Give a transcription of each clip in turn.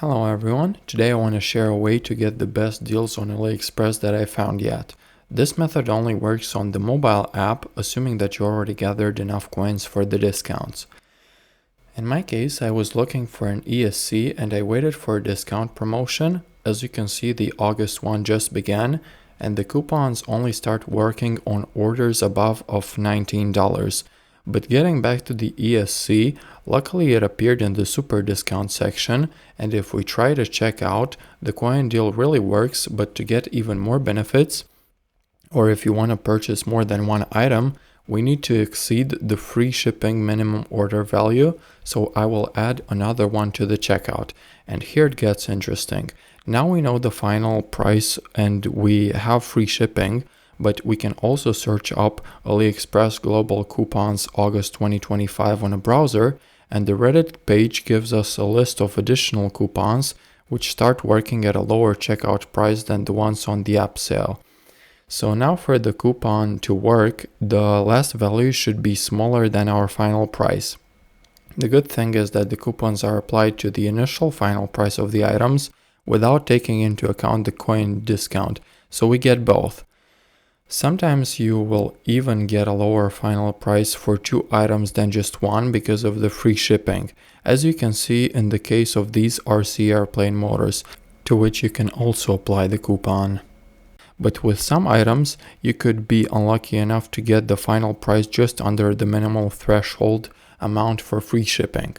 Hello everyone, today I want to share a way to get the best deals on AliExpress that I found yet. This method only works on the mobile app, assuming that you already gathered enough coins for the discounts. In my case, I was looking for an ESC and I waited for a discount promotion. As you can see, the August one just began and the coupons only start working on orders above of $19. But getting back to the ESC, luckily it appeared in the super discount section, and if we try to check out, the coin deal really works, but to get even more benefits, or if you want to purchase more than one item, we need to exceed the free shipping minimum order value, so I will add another one to the checkout. And here it gets interesting. Now we know the final price and we have free shipping, but we can also search up AliExpress Global Coupons August 2025 on a browser, and the Reddit page gives us a list of additional coupons which start working at a lower checkout price than the ones on the app sale. So now for the coupon to work, the last value should be smaller than our final price. The good thing is that the coupons are applied to the initial final price of the items without taking into account the coin discount, so we get both. Sometimes you will even get a lower final price for two items than just one because of the free shipping, as you can see in the case of these RC airplane motors, to which you can also apply the coupon. But with some items, you could be unlucky enough to get the final price just under the minimal threshold amount for free shipping.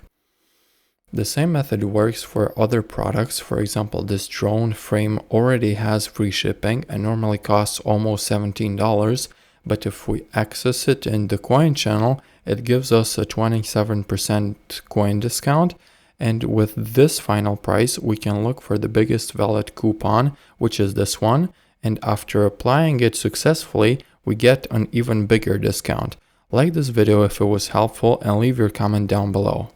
The same method works for other products. For example, this drone frame already has free shipping and normally costs almost $17, but if we access it in the coin channel, it gives us a 27% coin discount. And with this final price, we can look for the biggest valid coupon, which is this one. And after applying it successfully, we get an even bigger discount. Like this video if it was helpful and leave your comment down below.